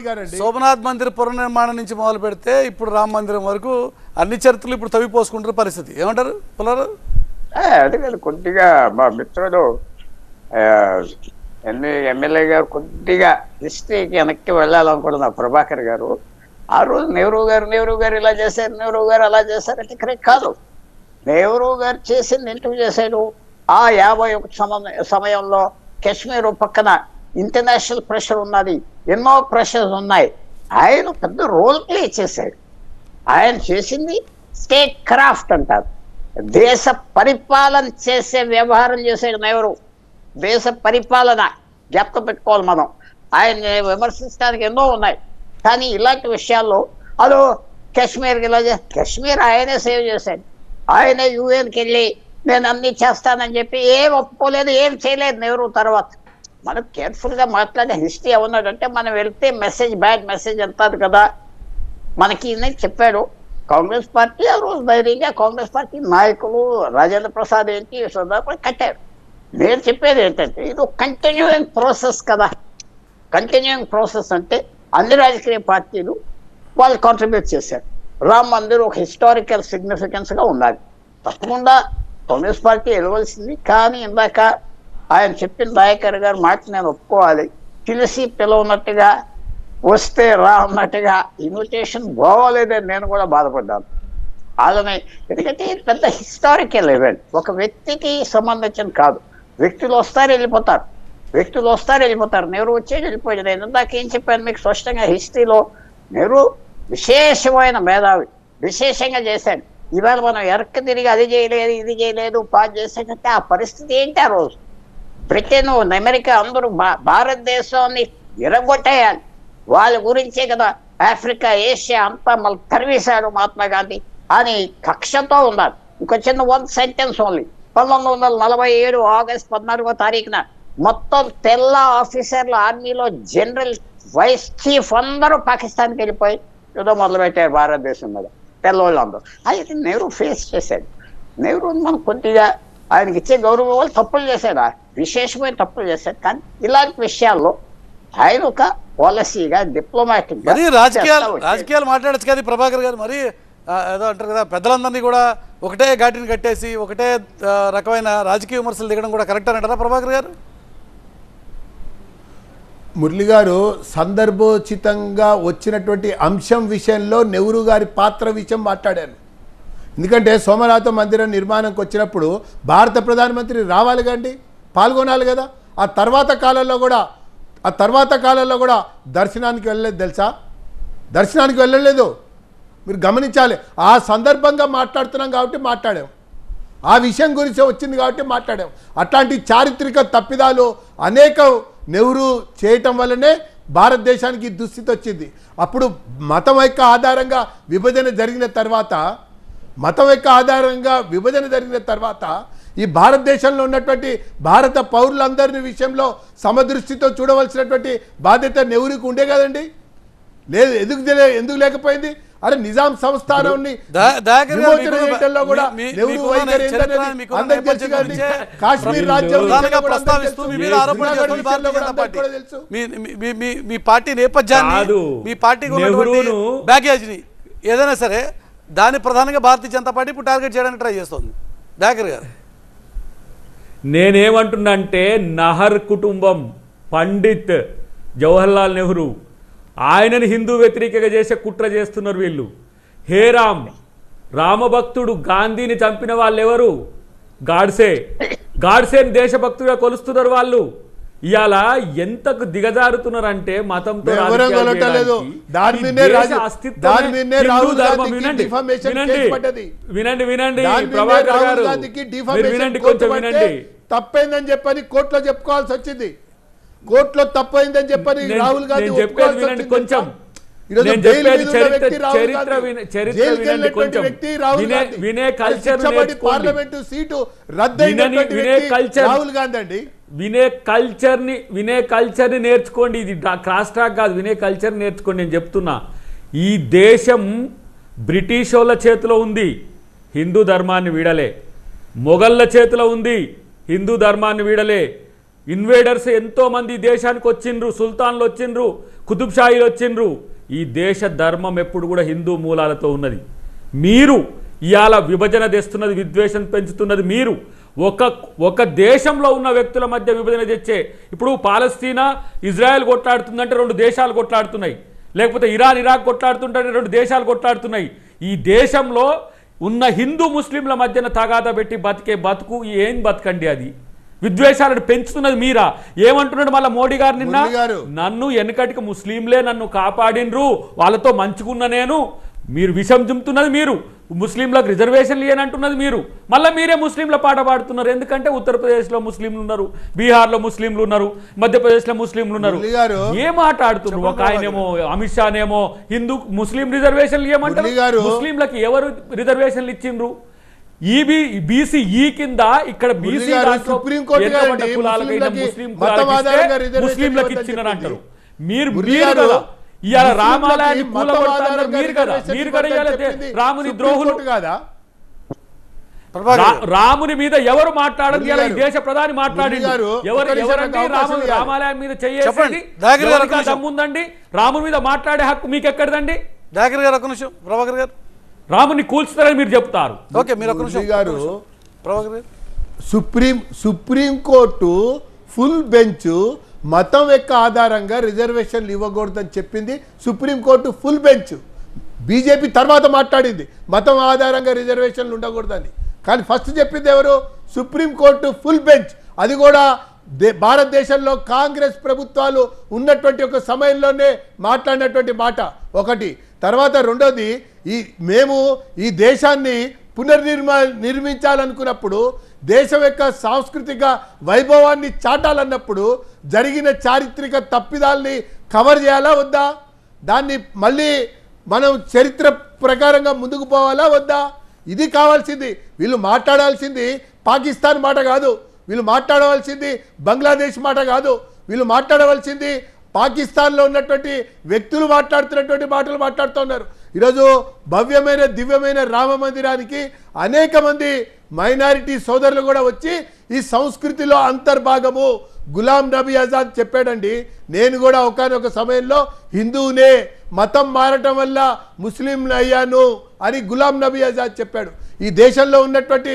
గారండి. సోమనాథ్ మందిర్ పునర్నిర్మాణం నుంచి మొదలు పెడితే ఇప్పుడు రామ మందిరం వరకు అన్ని చరిత్రలు ఇప్పుడు తవ్విపోసుకుంటున్న పరిస్థితి. ఏమంటారు పుల్లారావు? అదే కదా, కొద్దిగా మా మిత్రుడు ఎమ్మెల్యే గారు కొద్దిగా హిస్టరీకి వెనక్కి వెళ్ళాలనుకుంటున్నా ప్రభాకర్ గారు. ఆ రోజు నెహ్రూ గారు ఇలా చేశారు, నెహ్రూ గారు అలా చేశారంటే కరెక్ట్ కాదు. నెహ్రూ గారు చేసింది ఎందుకు చేశాడు? ఆ 51 సమయంలో కాశ్మీర్ పక్కన ఇంటర్నేషనల్ ప్రెషర్ ఉన్నది, ఎన్నో ప్రెషర్స్ ఉన్నాయి. ఆయన పెద్ద రోల్ ప్లే చేశాడు. ఆయన చేసింది స్టేట్ క్రాఫ్ట్ అంటారు, దేశ పరిపాలన చేసే వ్యవహారం చేశాడు నెహ్రూ. దేశ పరిపాలన జ్ఞాపకం పెట్టుకోవాలి మనం. ఆయన విమర్శించడానికి ఎన్నో ఉన్నాయి, కానీ ఇలాంటి విషయాల్లో అదో కాశ్మీర్కి ఇలా కాశ్మీర్ ఆయనే సేవ్ చేశాడు. ఆయనే యూఎన్కి వెళ్ళి నేను అన్ని చేస్తానని చెప్పి ఏం ఒప్పుకోలేదు, ఏం చేయలేదు నెహ్రూ తర్వాత. మనం కేర్ఫుల్గా మాట్లాడే హిస్టరీ ఏమన్నాడంటే, మనం వెళ్తే మెసేజ్ బ్యాడ్ మెసేజ్ అంటారు కదా, మనకి చెప్పాడు. కాంగ్రెస్ పార్టీ ఆ రోజు ధైర్యంగా కాంగ్రెస్ పార్టీ నాయకులు రాజేంద్ర ప్రసాద్ ఏంటి కూడా కట్టారు. నేను చెప్పేది ఏంటంటే, ఇది ఒక కంటిన్యూయింగ్ ప్రాసెస్ కదా. కంటిన్యూయింగ్ ప్రాసెస్ అంటే అన్ని రాజకీయ పార్టీలు వాళ్ళు కాంట్రిబ్యూట్ చేశారు. రామ్ మందిర్ ఒక హిస్టారికల్ సిగ్నిఫికెన్స్గా ఉండాలి, తప్పకుండా కాంగ్రెస్ పార్టీ వెళ్ళవలసింది. కానీ ఇందాక ఆయన చెప్పిన నాయకర్ గారు మాట నేను ఒప్పుకోవాలి. పిలిచి పిలవనట్టుగా వస్తే రా అన్నట్టుగా ఇన్విటేషన్ బాగోలేదని నేను కూడా బాధపడ్డాను. అలానే ఎందుకంటే ఇది పెద్ద హిస్టారికల్ ఈవెంట్, ఒక వ్యక్తికి సంబంధించిన కాదు. వ్యక్తులు వస్తారు వెళ్ళిపోతారు, నెహ్రూ వచ్చేది వెళ్ళిపోయాడు. నేను ఇందాక ఏం చెప్పాను మీకు స్పష్టంగా, హిస్టరీలో నెహ్రూ విశేషమైన మేధావి, విశేషంగా చేశాడు. ఇవాళ మనం ఎరక్కి తిరిగి అది చేయలేదు ఇది చేయలేదు పాస్ చేశాడంటే ఆ పరిస్థితి ఏంటి? ఆ రోజు బ్రిటన్ అమెరికా అందరూ భారతదేశాన్ని ఎరగొట్టేయాలి, వాళ్ళ గురించే కదా ఆఫ్రికా ఏషియా అంతా మళ్ళీ తరివేశాడు మహాత్మా గాంధీ అని కక్షతో ఉన్నారు. ఇంకో చిన్న 1 సెంటెన్స్ ఓన్లీ. 1947 ఆగస్టు 14వ తారీఖున మొత్తం తెల్ల ఆఫీసర్లు ఆర్మీలో జనరల్ వైస్ చీఫ్ అందరూ పాకిస్తాన్కి వెళ్ళిపోయి ఏదో మొదలుపెట్టారు భారతదేశం మీద, తెల్లవాళ్ళు అందరూ. అయితే నెహ్రూ ఫేస్ చేశాడు. నెహ్రూ మనం కొద్దిగా ఆయనకి ఇచ్చే గౌరవం వాళ్ళు తప్పులు చేశాడు, విశేషమైన తప్పులు చేశాడు. కానీ ఇలాంటి విషయాల్లో ఆయన ఒక పాలసీగా డిప్లొమాటిక్ మరి రాజకీయాలు మాట్లాడచ్చు కదా ప్రభాకర్ గారు. మరి ఏదో అంటారు కదా, పెద్దలందరినీ కూడా ఒకటే ఘాటిని కట్టేసి ఒకటే రకమైన రాజకీయ విమర్శలు దిగడం కూడా కరెక్ట్ అని అంటారా ప్రభాకర్ గారు? మురళి గారు సందర్భోచితంగా వచ్చినటువంటి అంశం విషయంలో నెహ్రూ గారి పాత్ర విషయం మాట్లాడాను. ఎందుకంటే సోమనాథ మందిరం నిర్మాణంకి వచ్చినప్పుడు భారత ప్రధానమంత్రి రావాలి కండి, పాల్గొనాలి కదా. ఆ తర్వాత కాలంలో కూడా దర్శనానికి వెళ్ళలేదు తెలుసా, దర్శనానికి వెళ్ళలేదు. మీరు గమనించాలి. ఆ సందర్భంగా మాట్లాడుతున్నాం కాబట్టి మాట్లాడాం, ఆ విషయం గురించి వచ్చింది కాబట్టి మాట్లాడాం. అట్లాంటి చారిత్రక తప్పిదాలు అనేక నెహ్రూ చేయటం వల్లనే భారతదేశానికి దుస్థితి వచ్చింది. అప్పుడు మతం యొక్క ఆధారంగా విభజన జరిగిన తర్వాత ఈ భారతదేశంలో ఉన్నటువంటి భారత పౌరులందరి విషయంలో సమదృష్టితో చూడవలసినటువంటి బాధ్యత నెహ్రూకి ఉండే కదండి. లేదు, ఎందుకు లేకపోయింది? అరే నిజాం సంస్థానాన్ని కాశ్మీర్ రాజ్యం మీ పార్టీ నేపథ్యాన్ని, మీ పార్టీకి బ్యాగేజ్ని ఏదైనా సరే దాన్ని ప్రధానంగా భారతీయ జనతా పార్టీ ఇప్పుడు టార్గెట్ చేయడానికి ట్రై చేస్తుంది. బ్యాకర్ గారు, నేనేమంటున్నా అంటే నహర్ కుటుంబం, పండిత్ జవహర్లాల్ నెహ్రూ, ఆయనని హిందూ వ్యతిరేకంగా చేసే కుట్ర చేస్తున్నారు వీళ్ళు. హేరామ్ రామభక్తుడు గాంధీని చంపిన వాళ్ళు ఎవరు? గాడ్సేని దేశభక్తుడిగా కొలుస్తున్నారు వాళ్ళు. ఇవాళ ఎంతకు దిగజారుతున్నారంటే మతంతో వినండి ప్రభాకర్ గారు, వినండి కొంచెం వినండి. తప్పైందని చెప్పని కోర్టులో చెప్పుకోవాల్సి వచ్చింది. కోర్టులో తప్పైందని చెప్పని రాహుల్ గాంధీ వినండి కొంచెం. వినే కల్చర్ నేర్చుకోండి. ఇది క్రాస్ టాక్ కాదు, వినే కల్చర్ నేర్చుకోండి. నేను చెప్తున్నా, ఈ దేశం బ్రిటిష్ వాళ్ళ చేతిలో ఉంది, హిందూ ధర్మాన్ని వీడలే. మొఘళ్ళ చేతిలో ఉంది, హిందూ ధర్మాన్ని వీడలే. ఇన్వేడర్స్ ఎంతో మంది ఈ దేశానికి వచ్చిండ్రు, సుల్తాన్లు వచ్చిండ్రు, కుతుబ్ షాహీలు వచ్చిండ్రు. ఈ దేశ ధర్మం ఎప్పుడు కూడా హిందూ మూలాలతో ఉన్నది. మీరు ఇవాళ విభజన తెస్తున్నది, విద్వేషం పెంచుతున్నది మీరు. ఒక దేశంలో ఉన్న వ్యక్తుల మధ్య విభజన తెచ్చే, ఇప్పుడు పాలస్తీనా ఇజ్రాయెల్ కొట్లాడుతుందంటే 2 దేశాలు కొట్లాడుతున్నాయి, లేకపోతే ఇరాన్ ఇరాక్ కొట్లాడుతుంటే 2 దేశాలు కొట్లాడుతున్నాయి. ఈ దేశంలో ఉన్న హిందూ ముస్లింల మధ్యన తగాదా పెట్టి బతికే బతుకు ఏం బతకండి? అది విద్వేషాలను పెంచుతున్నది మీరా? ఏమంటున్నాడు మళ్ళీ మోడీ గారు నిన్న, నన్ను వెనకటికి ముస్లింలే నన్ను కాపాడినరు, వాళ్ళతో మంచుకున్న నేను. మీరు విషం చుంపుతున్నది మీరు, ముస్లింలకు రిజర్వేషన్లు ఇవ్వనంటున్నది మీరు, మళ్ళీ మీరే ముస్లింల పాట పాడుతున్నారు. ఎందుకంటే ఉత్తరప్రదేశ్లో ముస్లింలు ఉన్నారు, బీహార్లో ముస్లింలు ఉన్నారు, మధ్యప్రదేశ్లో ముస్లింలు ఉన్నారు. ఏం మాట్లాడుతున్నారు? ఒక ఆయనేమో అమిత్ షానేమో హిందూ ముస్లిం రిజర్వేషన్లు ఇవ్వమంటారు. ముస్లింలకు ఎవరు రిజర్వేషన్లు ఇచ్చిండ్రు? బీసీ కింద ఇక్కడ బీసీ ముస్లింలకు ఇచ్చిండ్రు అంటారు. మీరు కదా ఇవాళ రామాలయాన్ని కూలగొడతారు, మీరు కదా ఇవాళ రాముని ద్రోహులు కాదా? రాముని మీద ఎవరు మాట్లాడదు? ఇలా ఈ దేశ ప్రధాని మాట్లాడింది. ఎవరండి రామాలయం మీద చేయాలి దమ్ముందండి? రాముని మీద మాట్లాడే హక్కు మీకు ఎక్కడదండి? దాకర్ గారు ఒక నిమిషం, ప్రభాకర్ గారు. రాముని కూల్చుతారని మీరు చెప్తారు. ఓకే, మీరు ఒక నిమిషం గారు. ప్రభాకర్ గారు, సుప్రీంకోర్టు ఫుల్ బెంచ్ మతం యొక్క ఆధారంగా రిజర్వేషన్లు ఇవ్వకూడదని చెప్పింది. Supreme court full bench. బీజేపీ తర్వాత మాట్లాడింది మతం ఆధారంగా రిజర్వేషన్లు ఉండకూడదని. కానీ ఫస్ట్ చెప్పింది ఎవరు? Supreme court full bench. అది కూడా భారతదేశంలో కాంగ్రెస్ ప్రభుత్వాలు ఉన్నటువంటి ఒక సమయంలోనే మాట్లాడినటువంటి మాట ఒకటి. తర్వాత రెండోది, మేము ఈ దేశాన్ని నిర్మించాలనుకున్నప్పుడు, దేశం యొక్క సాంస్కృతిక వైభవాన్ని చాటాలన్నప్పుడు జరిగిన చారిత్రక తప్పిదాల్ని కవర్ చేయాలా వద్దా? దాన్ని మళ్ళీ మనం చరిత్ర ప్రకారంగా ముందుకు పోవాలా వద్దా? ఇది కావాల్సింది. వీళ్ళు మాట్లాడాల్సింది పాకిస్తాన్ మాట కాదు, వీళ్ళు మాట్లాడవలసింది బంగ్లాదేశ్ మాట కాదు, వీళ్ళు మాట్లాడవలసింది పాకిస్తాన్లో ఉన్నటువంటి వ్యక్తులు మాట్లాడుతున్నటువంటి మాటలు మాట్లాడుతున్నారు. ఈరోజు భవ్యమైన దివ్యమైన రామ మందిరానికి అనేక మంది మైనారిటీ సోదరులు కూడా వచ్చి ఈ సంస్కృతిలో అంతర్భాగము. గులాం నబీ ఆజాద్ చెప్పాడండి, నేను కూడా ఒకానొక సమయంలో హిందువునే, మతం మారటం వల్ల ముస్లింలు అయ్యాను అని గులాం నబీ ఆజాద్ చెప్పాడు. ఈ దేశంలో ఉన్నటువంటి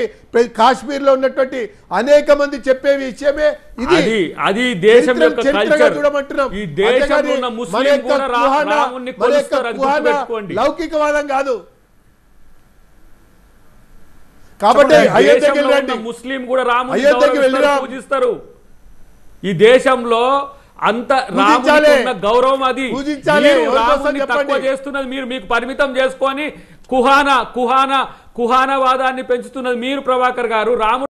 కాశ్మీర్లో ఉన్నటువంటి అనేక మంది చెప్పే విషయమే ఇది. అది దేశం యొక్క కల్చర్. ఈ దేశంలో ఉన్న ముస్లిం కూడా రాముని కొలుస్తారు, అది గుర్తుపెట్టుకోండి. లౌకికవాదం కాదు. కాబట్టి ముస్లిం కూడా రాముని పూజిస్తారు. ఈ దేశంలో అంత రాముని గౌరవం, అది రాముని తక్కువ చేస్తున్నది మీరు, మీకు పరిమితం చేసుకొని కుహానా వాదాన్ని పెంచుతున్నది మీరు ప్రభాకర్ గారు. రాముడు